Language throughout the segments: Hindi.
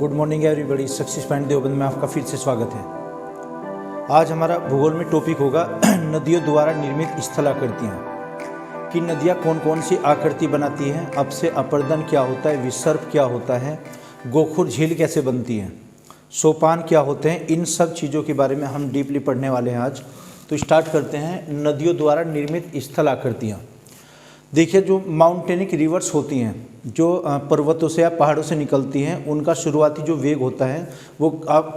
Good morning everybody. Success point Deoband में आपका फिर से स्वागत है। आज हमारा भूगोल में टॉपिक होगा नदियों द्वारा निर्मित स्थलाकृतियाँ कि नदियाँ कौन कौन सी आकृति बनाती हैं, अपसे अपर्दन क्या होता है, विसर्प क्या होता है, गोखुर झील कैसे बनती है, सोपान क्या होते हैं। इन सब चीज़ों के बारे में हम डीपली पढ़ने वाले हैं आज। तो स्टार्ट करते हैं। नदियों द्वारा निर्मित स्थलाकृतियाँ। देखिए, जो माउंटेनिक रिवर्स होती हैं, जो पर्वतों से या पहाड़ों से निकलती हैं, उनका शुरुआती जो वेग होता है वो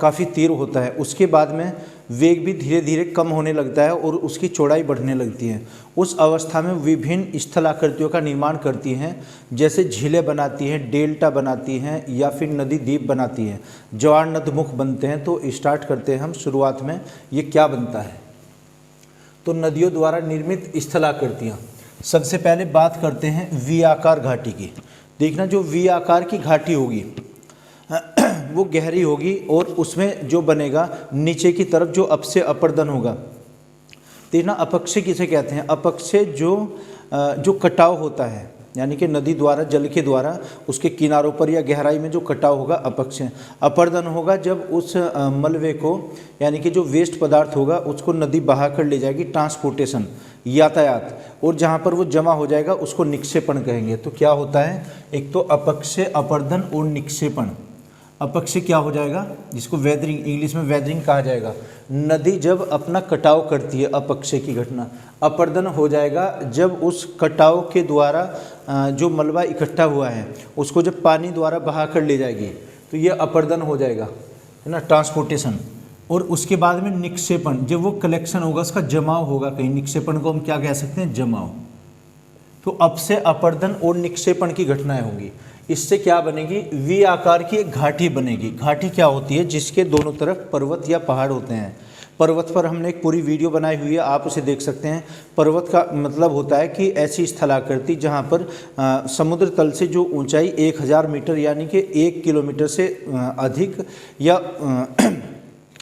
काफ़ी तीव्र होता है। उसके बाद में वेग भी धीरे धीरे कम होने लगता है और उसकी चौड़ाई बढ़ने लगती है। उस अवस्था में विभिन्न स्थलाकृतियों का निर्माण करती हैं, जैसे झीलें बनाती हैं, डेल्टा बनाती हैं या फिर नदी द्वीप बनाती हैं, ज्वार नदमुख बनते हैं। तो स्टार्ट करते हैं हम। शुरुआत में ये क्या बनता है, तो नदियों द्वारा निर्मित स्थलाकृतियाँ। सबसे पहले बात करते हैं वी आकार घाटी की। देखना, जो वी आकार की घाटी होगी वो गहरी होगी और उसमें जो बनेगा नीचे की तरफ जो अपसे अपर्दन होगा। देखना, अपक्षय किसे कहते हैं? अपक्षय जो कटाव होता है, यानी कि नदी द्वारा, जल के द्वारा उसके किनारों पर या गहराई में जो कटाव होगा, अपक्षय। अपर्दन होगा जब उस मलबे को, यानी कि जो वेस्ट पदार्थ होगा, उसको नदी बहा कर ले जाएगी, ट्रांसपोर्टेशन, यातायात, और जहाँ पर वो जमा हो जाएगा उसको निक्षेपण कहेंगे। तो क्या होता है? एक तो अपक्षय, अपर्दन और निक्षेपण। अपक्षय क्या हो जाएगा, जिसको वेदरिंग, इंग्लिश में वेदरिंग कहा जाएगा। नदी जब अपना कटाव करती है, अपक्षय की घटना। अपर्दन हो जाएगा जब उस कटाव के द्वारा जो मलबा इकट्ठा हुआ है उसको जब पानी द्वारा बहा कर ले जाएगी, तो ये अपर्दन हो जाएगा, है ना, ट्रांसपोर्टेशन। और उसके बाद में निक्षेपण, जब वो कलेक्शन होगा, उसका जमाव होगा कहीं। निक्षेपण को हम क्या कह सकते हैं? जमाव। तो अपसे अपर्दन और निक्षेपण की घटनाएं होंगी। इससे क्या बनेगी? वी आकार की एक घाटी बनेगी। घाटी क्या होती है? जिसके दोनों तरफ पर्वत या पहाड़ होते हैं। पर्वत पर हमने एक पूरी वीडियो बनाई हुई है, आप उसे देख सकते हैं। पर्वत का मतलब होता है कि ऐसी स्थलाकृति जहाँ पर समुद्र तल से जो ऊंचाई 1000 मीटर यानी कि 1 किलोमीटर से अधिक या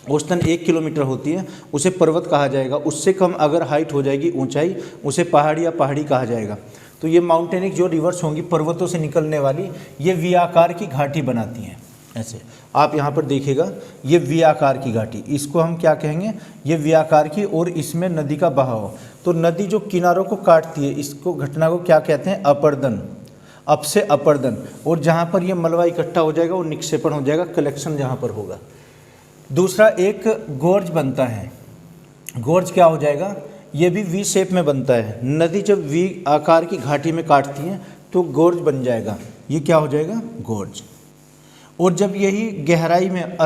औसतन 1 किलोमीटर होती है, उसे पर्वत कहा जाएगा। उससे कम अगर हाइट हो जाएगी, ऊंचाई, उसे पहाड़ या पहाड़ी कहा जाएगा। तो ये माउंटेनिक जो रिवर्स होंगी, पर्वतों से निकलने वाली, ये वी आकार की घाटी बनाती हैं। ऐसे आप यहाँ पर देखिएगा, ये वी आकार की घाटी, इसको हम क्या कहेंगे? ये वी आकार की, और इसमें नदी का बहाव। तो नदी जो किनारों को काटती है, इसको घटना को क्या कहते हैं? अपर्दन, अपसे अपर्दन। और जहाँ पर ये मलबा इकट्ठा हो जाएगा वो निक्षेपण हो जाएगा, कलेक्शन जहाँ पर होगा। दूसरा एक गोर्ज बनता है। गोर्ज क्या हो जाएगा? ये भी वी शेप में बनता है। नदी जब वी आकार की घाटी में काटती है तो गोर्ज बन जाएगा। ये क्या हो जाएगा? गोर्ज। और जब यही गहराई में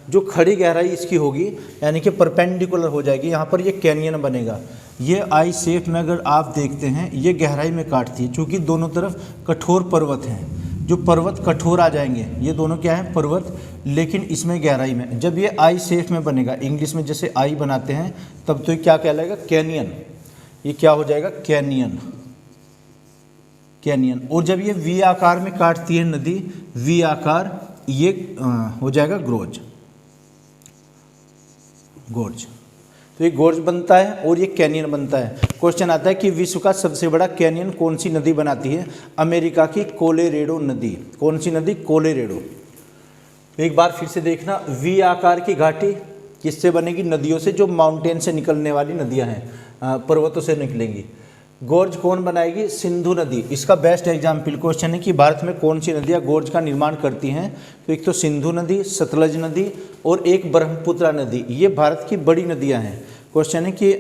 जो खड़ी गहराई इसकी होगी, यानी कि परपेंडिकुलर हो जाएगी, यहाँ पर ये कैनियन बनेगा। ये आई शेप में अगर आप देखते हैं, ये गहराई में काटती है, क्योंकि दोनों तरफ कठोर पर्वत हैं। जो पर्वत कठोर आ जाएंगे, ये दोनों क्या है? पर्वत, लेकिन इसमें गहराई में। जब ये आई शेप में बनेगा, इंग्लिश में जैसे आई बनाते हैं, तब तो ये क्या कहलाएगा? कैनियन। ये क्या हो जाएगा? Canyon, canyon. और जब ये वी आकार में काटती है नदी, वी आकार, ये हो जाएगा गोर्ज, गोर्ज। तो ये गोर्ज बनता है और ये कैनियन बनता है। क्वेश्चन आता है कि विश्व का सबसे बड़ा कैनियन कौन सी नदी बनाती है? अमेरिका की कोलोरेडो नदी। कौन सी नदी? कोलोरेडो। एक बार फिर से देखना, वी आकार की घाटी किससे बनेगी? नदियों से, जो माउंटेन से निकलने वाली नदियां हैं, पर्वतों से निकलेंगी। गोर्ज कौन बनाएगी? सिंधु नदी। इसका बेस्ट एग्जाम्पल क्वेश्चन है कि भारत में कौन सी नदियाँ गोर्ज का निर्माण करती हैं? तो एक तो सिंधु नदी, सतलज नदी और एक ब्रह्मपुत्र नदी। ये भारत की बड़ी नदियाँ हैं। क्वेश्चन है कि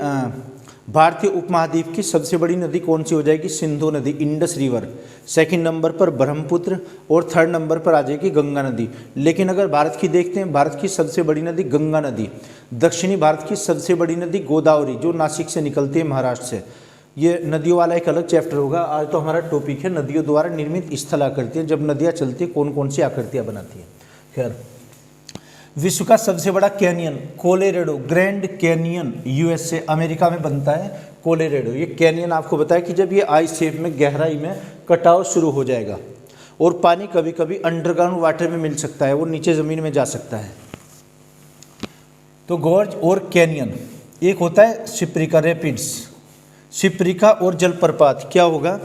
भारतीय उपमहाद्वीप की सबसे बड़ी नदी कौन सी हो जाएगी? सिंधु नदी, इंडस रिवर। सेकंड नंबर पर ब्रह्मपुत्र और थर्ड नंबर पर आ जाएगी गंगा नदी। लेकिन अगर भारत की देखते हैं, भारत की सबसे बड़ी नदी गंगा नदी। दक्षिणी भारत की सबसे बड़ी नदी गोदावरी, जो नासिक से निकलती है, महाराष्ट्र से। ये नदियों वाला एक अलग चैप्टर होगा। आज तो हमारा टॉपिक है नदियों द्वारा निर्मित स्थलाकृतियाँ। जब नदियाँ चलती हैं, कौन कौन सी आकृतियाँ बनाती हैं। खैर, विश्व का सबसे बड़ा canyon Colorado, grand canyon, USA, America में बनता है कोलोरेडो। ये कैनियन आपको बताया कि जब ये आई शेप में गहराई में कटाव शुरू हो जाएगा, और पानी कभी कभी अंडरग्राउंड वाटर में मिल सकता है, वो नीचे ज़मीन में जा सकता है। तो गोर्ज और कैनियन। एक होता है शिप्रिका, रैपिड्स। शिप्रिका और जलप्रपात क्या होगा?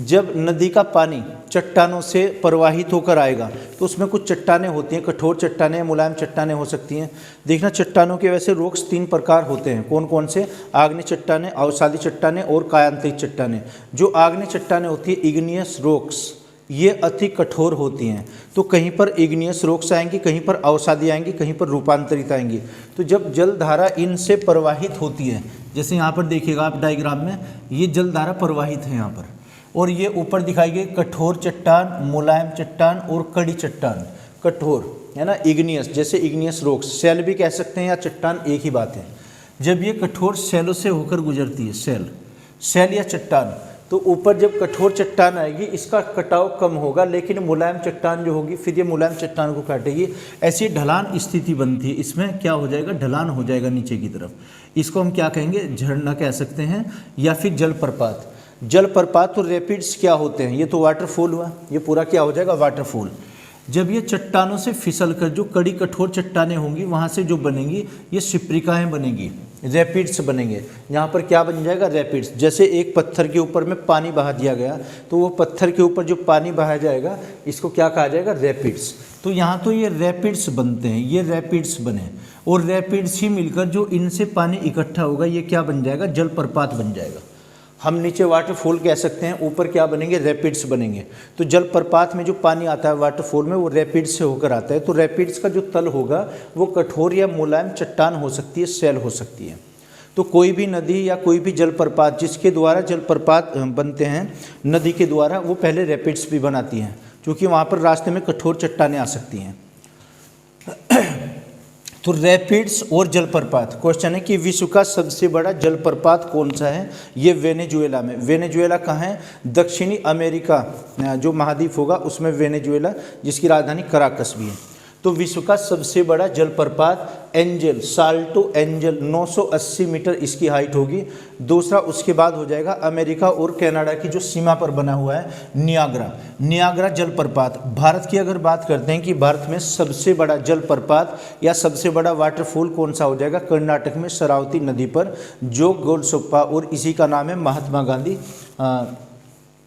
जब नदी का पानी चट्टानों से प्रवाहित होकर आएगा तो उसमें कुछ चट्टानें होती हैं, कठोर चट्टानें, मुलायम चट्टानें हो सकती हैं। देखना चट्टानों के वैसे रॉक्स 3 प्रकार होते हैं, कौन कौन से? आग्नेय चट्टानें, अवसादी चट्टानें और कायांतरित चट्टानें। जो आग्नेय चट्टानें होती है, इग्नियस रॉक्स, ये अति कठोर होती हैं। तो कहीं पर इग्नियस रॉक्स आएंगी, कहीं पर अवसादी आएंगी, कहीं पर रूपांतरित आएंगी। तो जब जलधारा इनसे प्रवाहित होती है, जैसे यहाँ पर देखिएगा आप डायग्राम में, ये जलधारा प्रवाहित है यहाँ पर, और ये ऊपर दिखाई गई कठोर चट्टान, मुलायम चट्टान और कड़ी चट्टान। कठोर है ना, इग्नियस, जैसे इग्नियस रॉक्स, सेल भी कह सकते हैं या चट्टान, एक ही बात है। जब ये कठोर सेलों से होकर गुजरती है, सेल या चट्टान, तो ऊपर जब कठोर चट्टान आएगी इसका कटाव कम होगा, लेकिन मुलायम चट्टान जो होगी फिर ये मुलायम चट्टान को काटेगी। ऐसी ढलान स्थिति बनती है, इसमें क्या हो जाएगा? ढलान हो जाएगा नीचे की तरफ। इसको हम क्या कहेंगे? झरना कह सकते हैं या फिर जलप्रपात। जलप्रपात तो रैपिड्स क्या होते हैं? ये तो वाटरफॉल हुआ, ये पूरा क्या हो जाएगा? वाटरफॉल। जब ये चट्टानों से फिसल कर जो कड़ी कठोर चट्टानें होंगी वहाँ से जो बनेंगी ये शिप्रिकाएँ बनेंगी, रैपिड्स बनेंगे। यहाँ पर क्या बन जाएगा? रैपिड्स। जैसे एक पत्थर के ऊपर में पानी बहा दिया गया तो वो पत्थर के ऊपर जो पानी बहाया जाएगा इसको क्या कहा जाएगा? रैपिड्स। तो यहाँ तो ये रैपिड्स बनते हैं, ये रैपिड्स बने, और रैपिड्स ही मिलकर जो इनसे पानी इकट्ठा होगा ये क्या बन जाएगा? जलप्रपात बन जाएगा। हम नीचे वाटरफॉल कह सकते हैं, ऊपर क्या बनेंगे? रैपिड्स बनेंगे। तो जलप्रपात में जो पानी आता है वाटरफॉल में वो रैपिड्स से होकर आता है। तो रैपिड्स का जो तल होगा वो कठोर या मुलायम चट्टान हो सकती है, सेल हो सकती है। तो कोई भी नदी या कोई भी जलप्रपात जिसके द्वारा जलप्रपात बनते हैं नदी के द्वारा, वो पहले रैपिड्स भी बनाती हैं, क्योंकि वहाँ पर रास्ते में कठोर चट्टानें आ सकती हैं। तो रैपिड्स और जलप्रपात, क्वेश्चन है कि विश्व का सबसे बड़ा जलप्रपात कौन सा है? ये वेनेजुएला में। वेनेजुएला कहाँ है? दक्षिणी अमेरिका जो महाद्वीप होगा उसमें वेनेजुएला, जिसकी राजधानी कराकस भी है। तो विश्व का सबसे बड़ा जलप्रपात एंजल, साल्टो एंजल, 980 मीटर इसकी हाइट होगी। दूसरा उसके बाद हो जाएगा अमेरिका और कनाडा की जो सीमा पर बना हुआ है नियाग्रा जलप्रपात। भारत की अगर बात करते हैं कि भारत में सबसे बड़ा जलप्रपात या सबसे बड़ा वाटरफॉल कौन सा हो जाएगा? कर्नाटक में शरावती नदी पर जोग गोलसोप्पा, और इसी का नाम है महात्मा गांधी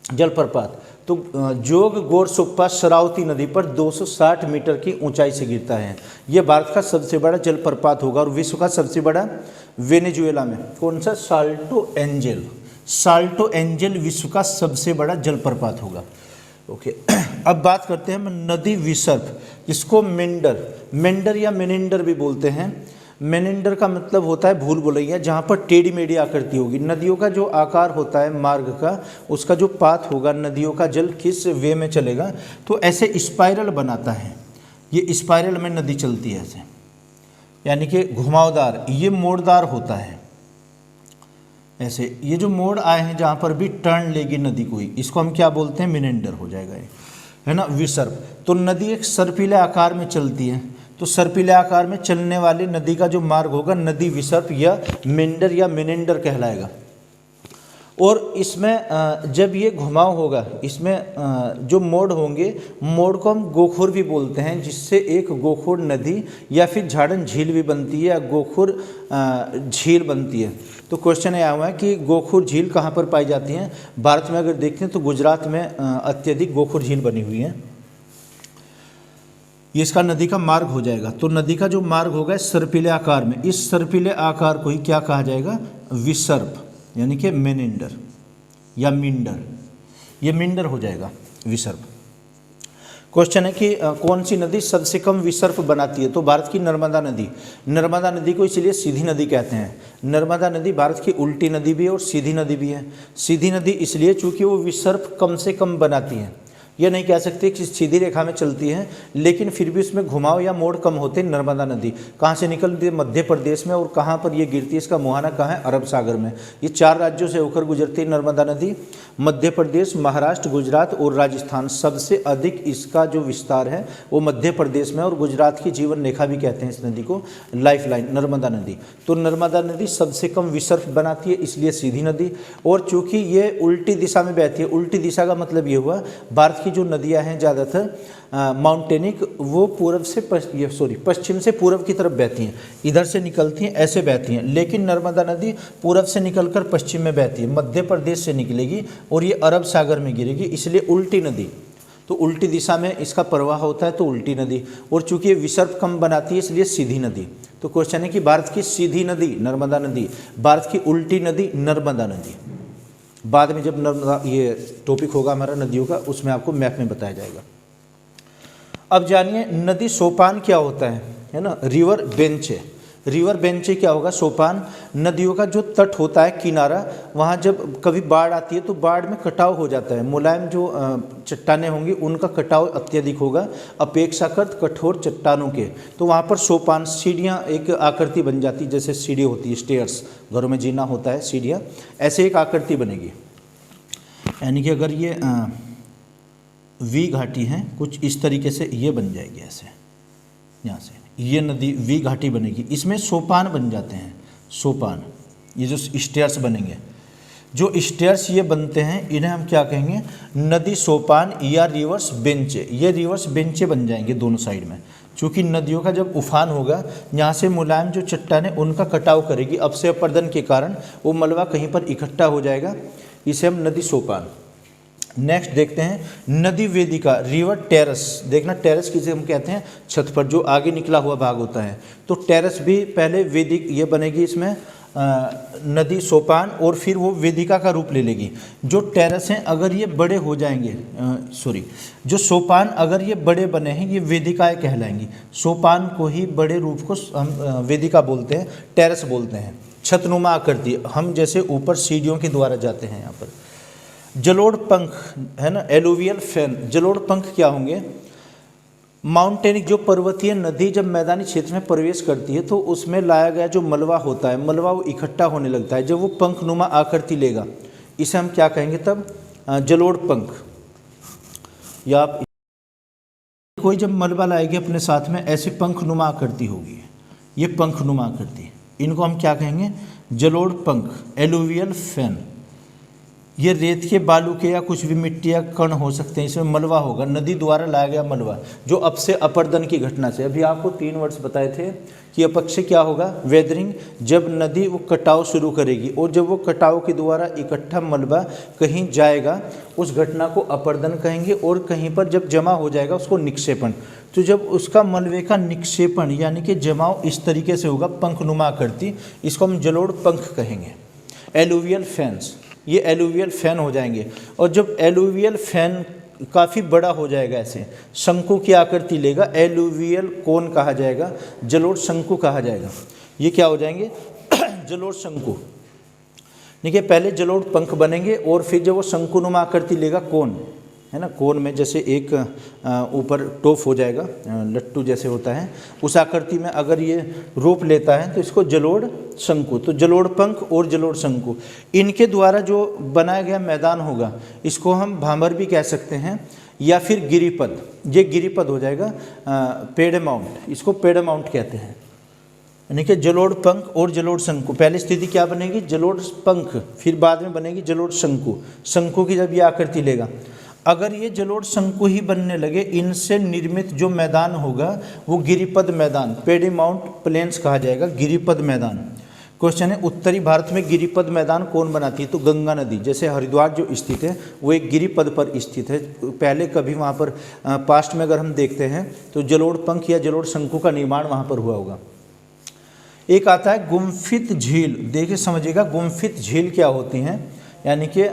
जलप्रपात। तो जोग गोरसोप्पा शरावती नदी पर 260 मीटर की ऊंचाई से गिरता है। यह भारत का सबसे बड़ा जलप्रपात होगा। और विश्व का सबसे बड़ा वेनेजुएला में कौन सा? Salto angel. साल्टो एंजल विश्व का सबसे बड़ा जलप्रपात होगा। ओके, अब बात करते हैं हम नदी विसर्प, जिसको मेंडर या मेनिंडर भी बोलते हैं। मेनिंडर का मतलब होता है भूल भुलैया, जहाँ पर टेढ़ी मेढ़ी आकृति होगी। नदियों का जो आकार होता है मार्ग का, उसका जो पाथ होगा, नदियों का जल किस वे में चलेगा, तो ऐसे स्पाइरल बनाता है। ये स्पाइरल में नदी चलती है ऐसे, यानी कि घुमावदार, ये मोड़दार होता है ऐसे। ये जो मोड़ आए हैं जहाँ पर भी टर्न लेगी नदी कोई, इसको हम क्या बोलते हैं? मेनिंडर हो जाएगा ये, है ना, विसर्प। तो नदी एक सर्पिले आकार में चलती है, तो सर्पिले आकार में चलने वाली नदी का जो मार्ग होगा नदी विसर्प या मेंडर या मेनिंडर कहलाएगा। और इसमें जब ये घुमाव होगा, इसमें जो मोड़ होंगे, मोड़ को हम गोखुर भी बोलते हैं, जिससे एक गोखुर नदी या फिर झाड़न झील भी बनती है या गोखुर झील बनती है। तो क्वेश्चन यह हुआ है कि गोखुर झील कहाँ पर पाई जाती हैं? भारत में अगर देखते हैं तो गुजरात में अत्यधिक गोखुर झील बनी हुई है। ये इसका नदी का मार्ग हो जाएगा। तो नदी का जो मार्ग होगा सर्पिले आकार में, इस सर्पिले आकार को ही क्या कहा जाएगा? विसर्प, यानी कि मेनिंडर या मिंडर। ये मिंडर हो जाएगा, विसर्प। क्वेश्चन है कि कौन सी नदी सबसे कम विसर्प बनाती है? तो भारत की नर्मदा नदी। नर्मदा नदी को इसलिए सीधी नदी कहते हैं। नर्मदा नदी भारत की उल्टी नदी भी है और सीधी नदी भी है। सीधी नदी इसलिए चूँकि वो विसर्प कम से कम बनाती है। यह नहीं कह सकते कि सीधी रेखा में चलती है, लेकिन फिर भी उसमें घुमाव या मोड़ कम होते। नर्मदा नदी कहाँ से निकलती है? मध्य प्रदेश में। और कहाँ पर ये गिरती है? इसका मुहाना कहाँ है? अरब सागर में। ये 4 राज्यों से होकर गुजरती है नर्मदा नदी। मध्य प्रदेश, महाराष्ट्र, गुजरात और राजस्थान, सबसे अधिक इसका जो विस्तार है वो मध्य प्रदेश में। और गुजरात की जीवन रेखा भी कहते हैं इस नदी को, लाइफ लाइन, नर्मदा नदी। तो नर्मदा नदी सबसे कम विसर्प बनाती है, इसलिए सीधी नदी। और चूँकि ये उल्टी दिशा में बहती है, उल्टी दिशा का मतलब ये हुआ भारत की जो नदियां हैं ज़्यादातर माउंटेनिक, वो पश्चिम से पूर्व की तरफ बहती हैं। इधर से निकलती हैं, ऐसे बहती हैं। लेकिन नर्मदा नदी पूर्व से निकलकर पश्चिम में बहती है, मध्य प्रदेश से निकलेगी और ये अरब सागर में गिरेगी, इसलिए उल्टी नदी तो उल्टी दिशा में इसका प्रवाह होता है तो उल्टी नदी, और चूंकि ये विसर्प कम बनाती है इसलिए सीधी नदी। तो क्वेश्चन है कि भारत की सीधी नदी नर्मदा नदी, भारत की उल्टी नदी नर्मदा नदी। बाद में जब नर्मदा ये टॉपिक होगा हमारा नदियों का, उसमें आपको मैप में बताया जाएगा। अब जानिए नदी सोपान क्या होता है ना। रिवर बेंच है, रिवर बेंच क्या होगा, सोपान। नदियों का जो तट होता है किनारा, वहाँ जब कभी बाढ़ आती है तो बाढ़ में कटाव हो जाता है, मुलायम जो चट्टानें होंगी उनका कटाव अत्यधिक होगा अपेक्षाकृत कठोर चट्टानों के। तो वहाँ पर सोपान सीढ़ियाँ एक आकृति बन जाती, जैसे सीढ़ी होती है, स्टेयर्स, घरों में जीना होता है सीढ़ियाँ, ऐसे एक आकृति बनेगी। यानी कि अगर ये वी घाटी है कुछ इस तरीके से ये बन जाएगी, ऐसे यहाँ से ये नदी वी घाटी बनेगी, इसमें सोपान बन जाते हैं। सोपान ये जो स्टेयर्स बनेंगे, जो स्टेयर्स ये बनते हैं इन्हें हम क्या कहेंगे, नदी सोपान या रिवर्स बेंचे। ये रिवर्स बेंचे बन जाएंगे दोनों साइड में, चूँकि नदियों का जब उफान होगा यहाँ से मुलायम जो चट्टानें उनका कटाव करेगी, अपसे अपर्दन के कारण वो मलबा कहीं पर इकट्ठा हो जाएगा, इसे हम नदी सोपान। नेक्स्ट देखते हैं नदी वेदिका, रिवर टेरेस। देखना टेरेस किसे हम कहते हैं, छत पर जो आगे निकला हुआ भाग होता है। तो टेरेस भी पहले वेदिक ये बनेगी, इसमें नदी सोपान, और फिर वो वेदिका का रूप ले लेगी। जो टेरेस हैं अगर ये बड़े हो जाएंगे, जो सोपान अगर ये बड़े बने हैं ये वेदिकाएँ कहलाएंगी। सोपान को ही बड़े रूप को हम वेदिका बोलते हैं, टेरेस बोलते हैं। छतनुमा आकृति, हम जैसे ऊपर सीढ़ियों के द्वारा जाते हैं यहाँ पर। जलोढ़ पंख है ना, एलुवियल फैन। जलोढ़ पंख क्या होंगे, माउंटेनिक जो पर्वतीय नदी जब मैदानी क्षेत्र में प्रवेश करती है तो उसमें लाया गया जो मलबा होता है, मलबा वो इकट्ठा होने लगता है, जब वो पंखनुमा आकृति लेगा इसे हम क्या कहेंगे तब, जलोढ़ पंख। या आप कोई जब मलबा लाएगी अपने साथ में ऐसे पंखनुमा आकृति होगी, ये पंखनुमा आकृति, इनको हम क्या कहेंगे, जलोढ़ पंख, एलुवियल फैन। ये रेत के, बालू के या कुछ भी मिट्टी या कण हो सकते हैं, इसमें मलबा होगा, नदी द्वारा लाया गया मलबा जो अपसे अपर्दन की घटना से। अभी आपको 3 वर्ड्स बताए थे कि अपक्ष क्या होगा, वेदरिंग, जब नदी वो कटाव शुरू करेगी, और जब वो कटाव के द्वारा इकट्ठा मलबा कहीं जाएगा उस घटना को अपर्दन कहेंगे, और कहीं पर जब जमा हो जाएगा उसको निक्षेपण। तो जब उसका मलबे का निक्षेपण यानी कि जमाव इस तरीके से होगा पंखनुमा आकृति, इसको हम जलोढ़ पंख कहेंगे। एलुवियल फैंस, ये एलुवियल फैन हो जाएंगे, और जब एलुवियल फैन काफ़ी बड़ा हो जाएगा, ऐसे शंकु की आकृति लेगा, एलुवियल कोन कहा जाएगा, जलोढ़ शंकु कहा जाएगा। ये क्या हो जाएंगे, जलोढ़ शंकु। देखिए पहले जलोढ़ पंख बनेंगे और फिर जब वो शंकुनुमा आकृति लेगा, कोन है ना, कोन में जैसे एक ऊपर टोप हो जाएगा, लट्टू जैसे होता है, उस आकृति में अगर ये रूप लेता है तो इसको जलोढ़ शंकु। तो जलोढ़ पंख और जलोढ़ शंकु, इनके द्वारा जो बनाया गया मैदान होगा इसको हम भामर भी कह सकते हैं, या फिर गिरिपद। ये गिरिपद हो जाएगा, पेड़माउंट, इसको पेड़माउंट कहते हैं। यानी कि जलोढ़ पंख और जलोढ़ शंकु, पहली स्थिति क्या बनेगी, जलोढ़ पंख, फिर बाद में बनेगी जलोढ़ शंकु। शंकु की जब ये आकृति लेगा, अगर ये जलोढ़ शंकु ही बनने लगे, इनसे निर्मित जो मैदान होगा वो गिरिपद मैदान, पेडीमाउंट प्लेन्स कहा जाएगा, गिरिपद मैदान। क्वेश्चन है उत्तरी भारत में गिरिपद मैदान कौन बनाती है, तो गंगा नदी। जैसे हरिद्वार जो स्थित है वो एक गिरिपद पर स्थित है, पहले कभी वहाँ पर पास्ट में अगर हम देखते हैं तो जलोढ़ पंख या जलोढ़ शंकु का निर्माण वहाँ पर हुआ होगा। एक आता है गुम्फित झील, देखिए समझिएगा गुम्फित झील क्या होती हैं, यानी कि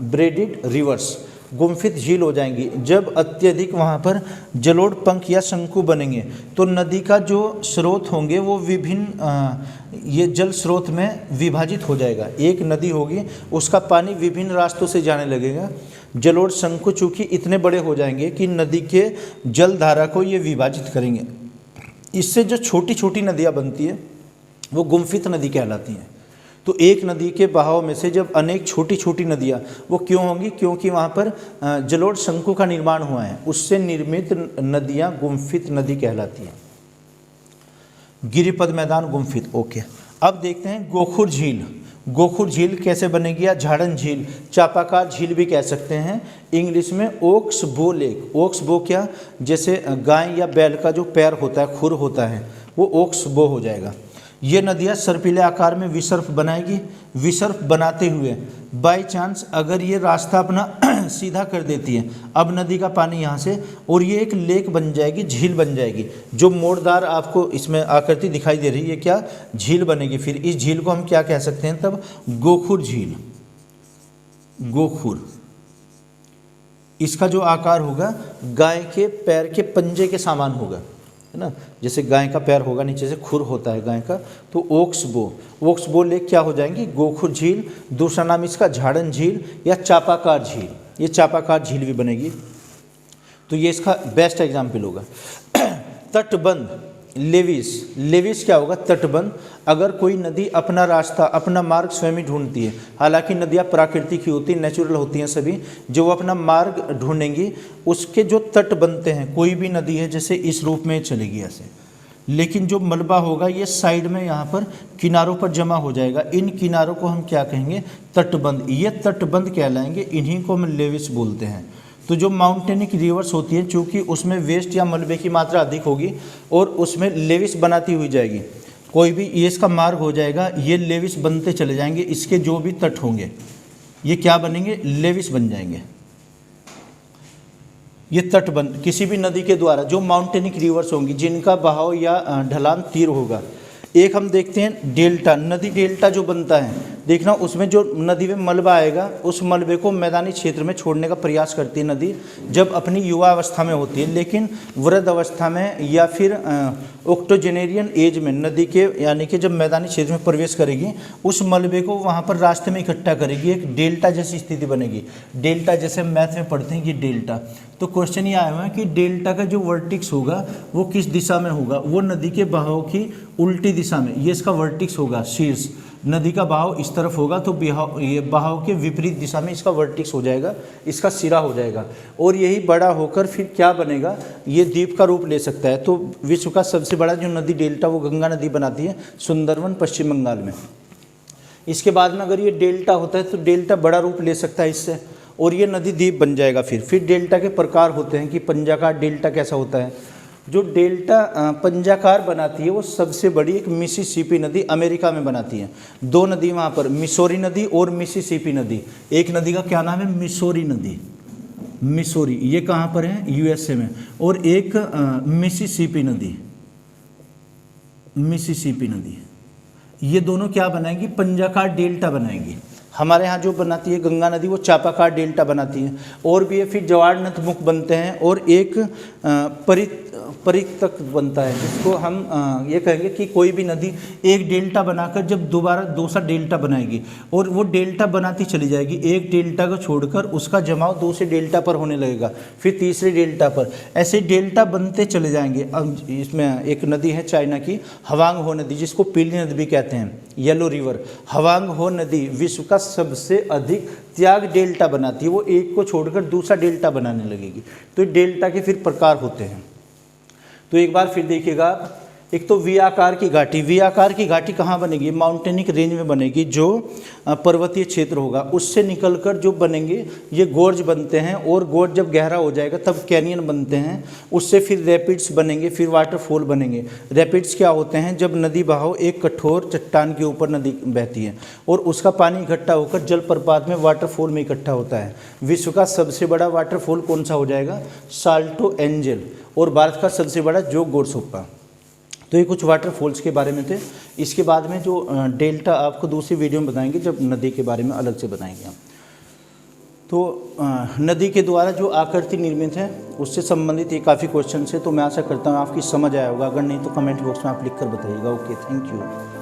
ब्रेडिड रिवर्स, गुम्फित झील हो जाएंगी। जब अत्यधिक वहाँ पर जलोढ़ पंख या शंकु बनेंगे तो नदी का जो स्रोत होंगे वो विभिन्न ये जल स्रोत में विभाजित हो जाएगा। एक नदी होगी उसका पानी विभिन्न रास्तों से जाने लगेगा। जलोढ़ शंकु चूँकि इतने बड़े हो जाएंगे कि नदी के जल धारा को ये विभाजित करेंगे। इससे जो छोटी छोटी नदियाँ बनती है वो गुम्फित नदी कहलाती हैं। तो एक नदी के बहाव में से जब अनेक छोटी छोटी नदियाँ वो क्यों होंगी, क्योंकि वहाँ पर जलोढ़ शंकु का निर्माण हुआ है, उससे निर्मित नदियाँ गुम्फित नदी कहलाती हैं। गिरिपद मैदान गुम्फित, ओके। अब देखते हैं गोखुर झील। गोखुर झील कैसे बनेगी, या झाड़न झील, चापाकार झील भी कह सकते हैं इंग्लिश में। ओक्स बो लेक, ओक्स बो क्या, जैसे गाय या बैल का जो पैर होता है, खुर होता है, वो ओक्स बो हो जाएगा। ये नदियाँ सर्पिले आकार में विसर्प बनाएगी। विसर्प बनाते हुए बाय चांस अगर ये रास्ता अपना सीधा कर देती है, अब नदी का पानी यहाँ से, और ये एक लेक बन जाएगी, झील बन जाएगी। जो मोड़दार आपको इसमें आकृति दिखाई दे रही है, क्या झील बनेगी। फिर इस झील को हम क्या कह सकते हैं तब, गोखुर झील। गोखुर, इसका जो आकार होगा गाय के पैर के पंजे के समान होगा, है ना। जैसे गाय का पैर होगा, नीचे से खुर होता है गाय का, तो ओक्सबो लेक क्या हो जाएंगी, गोखुर झील। दूसरा नाम इसका झाड़न झील या चापाकार झील, ये चापाकार झील भी बनेगी। तो ये इसका बेस्ट एग्जाम्पल होगा। तटबंध, लेविस क्या होगा, तटबंध। अगर कोई नदी अपना रास्ता, अपना मार्ग स्वयं ही ढूंढती है, हालांकि नदियाँ प्राकृतिक ही होती हैं, नेचुरल होती हैं सभी, जो वो अपना मार्ग ढूंढेंगी, उसके जो तट बनते हैं, कोई भी नदी है जैसे इस रूप में चलेगी ऐसे, लेकिन जो मलबा होगा ये साइड में यहाँ पर किनारों पर जमा हो जाएगा। इन किनारों को हम क्या कहेंगे, तटबंध। ये तटबंध कहलाएंगे, इन्हीं को हम लेविस बोलते हैं। तो जो माउंटेनिक रिवर्स होती हैं, चूँकि उसमें वेस्ट या मलबे की मात्रा अधिक होगी और उसमें लेविस बनाती हुई जाएगी, कोई भी ये इसका मार्ग हो जाएगा, ये लेविस बनते चले जाएंगे। इसके जो भी तट होंगे ये क्या बनेंगे, लेविस बन जाएंगे। ये तटबंध किसी भी नदी के द्वारा जो माउंटेनिक रिवर्स होंगी, जिनका बहाव या ढलान तीर होगा। एक हम देखते हैं डेल्टा, नदी डेल्टा जो बनता है, देखना उसमें जो नदी में मलबा आएगा, उस मलबे को मैदानी क्षेत्र में छोड़ने का प्रयास करती है नदी, जब अपनी युवा अवस्था में होती है। लेकिन वृद्ध अवस्था में या फिर ऑक्टोजेनेरियन एज में नदी के, यानी कि जब मैदानी क्षेत्र में प्रवेश करेगी, उस मलबे को वहाँ पर रास्ते में इकट्ठा करेगी, एक डेल्टा जैसी स्थिति बनेगी। डेल्टा जैसे मैथ में पढ़ते हैं कि डेल्टा, तो क्वेश्चन ये आया हुआ है कि डेल्टा का जो वर्टिक्स होगा वो किस दिशा में होगा, वो नदी के बहाव की उल्टी दिशा में, ये इसका वर्टिक्स होगा, शीर्ष। नदी का बहाव इस तरफ होगा तो ये बहाव के विपरीत दिशा में इसका वर्टिक्स हो जाएगा, इसका सिरा हो जाएगा, और यही बड़ा होकर फिर क्या बनेगा, ये द्वीप का रूप ले सकता है। तो विश्व का सबसे बड़ा जो नदी डेल्टा वो गंगा नदी बनाती है, सुंदरवन पश्चिम बंगाल में। इसके बाद में अगर ये डेल्टा होता है तो डेल्टा बड़ा रूप ले सकता है इससे, और ये नदी द्वीप बन जाएगा। फिर डेल्टा के प्रकार होते हैं कि पंजाकार डेल्टा कैसा होता है। जो डेल्टा पंजाकार बनाती है वो सबसे बड़ी एक मिसिसिपी नदी अमेरिका में बनाती है। दो नदी वहाँ पर, मिसौरी नदी और मिसिसिपी नदी। एक नदी का क्या नाम है, मिसौरी नदी, मिसौरी, ये कहाँ पर है, यूएसए में। और एक मिसिसिपी नदी, मिसिसिपी नदी, ये दोनों क्या बनाएंगी, पंजाकार डेल्टा बनाएंगी। हमारे यहाँ जो बनाती है गंगा नदी वो चापाकार डेल्टा बनाती है। और भी है, फिर जवारनाथ मुख बनते हैं, और एक परितक बनता है, जिसको हम ये कहेंगे कि कोई भी नदी एक डेल्टा बनाकर जब दोबारा दूसरा डेल्टा बनाएगी, और वो डेल्टा बनाती चली जाएगी, एक डेल्टा को छोड़कर उसका जमाव दूसरे डेल्टा पर होने लगेगा, फिर तीसरे डेल्टा पर, ऐसे डेल्टा बनते चले जाएंगे। अब इसमें एक नदी है चाइना की, हवांग हो नदी, जिसको पीली नदी भी कहते हैं, येलो रिवर। हवांग हो नदी विश्व का सबसे अधिक त्याग डेल्टा बनाती है, वो एक को छोड़कर दूसरा डेल्टा बनाने लगेगी। तो डेल्टा के फिर प्रकार होते हैं। तो एक बार फिर देखिएगा, एक तो वी आकार की घाटी। वी आकार की घाटी कहाँ बनेगी, माउंटेनिक रेंज में बनेगी, जो पर्वतीय क्षेत्र होगा उससे निकलकर जो बनेंगे ये गोर्ज बनते हैं, और गोर्ज जब गहरा हो जाएगा तब कैनियन बनते हैं, उससे फिर रैपिड्स बनेंगे, फिर वाटरफॉल बनेंगे। रैपिड्स क्या होते हैं, जब नदी बहाव एक कठोर चट्टान के ऊपर नदी बहती है और उसका पानी इकट्ठा होकर जलप्रपात में वाटरफॉल में इकट्ठा होता है। विश्व का सबसे बड़ा वाटरफॉल कौन सा हो जाएगा, साल्टो एंजल, और भारत का सबसे बड़ा जोग गोरसोप्पा। तो ये कुछ वाटरफॉल्स के बारे में थे। इसके बाद में जो डेल्टा आपको दूसरी वीडियो में बताएंगे, जब नदी के बारे में अलग से बताएंगे हम। तो नदी के द्वारा जो आकृति निर्मित है उससे संबंधित ये काफ़ी क्वेश्चन है। तो मैं आशा करता हूँ आपकी समझ आया होगा, अगर नहीं तो कमेंट बॉक्स में आप लिख कर बताइएगा। Okay, thank you.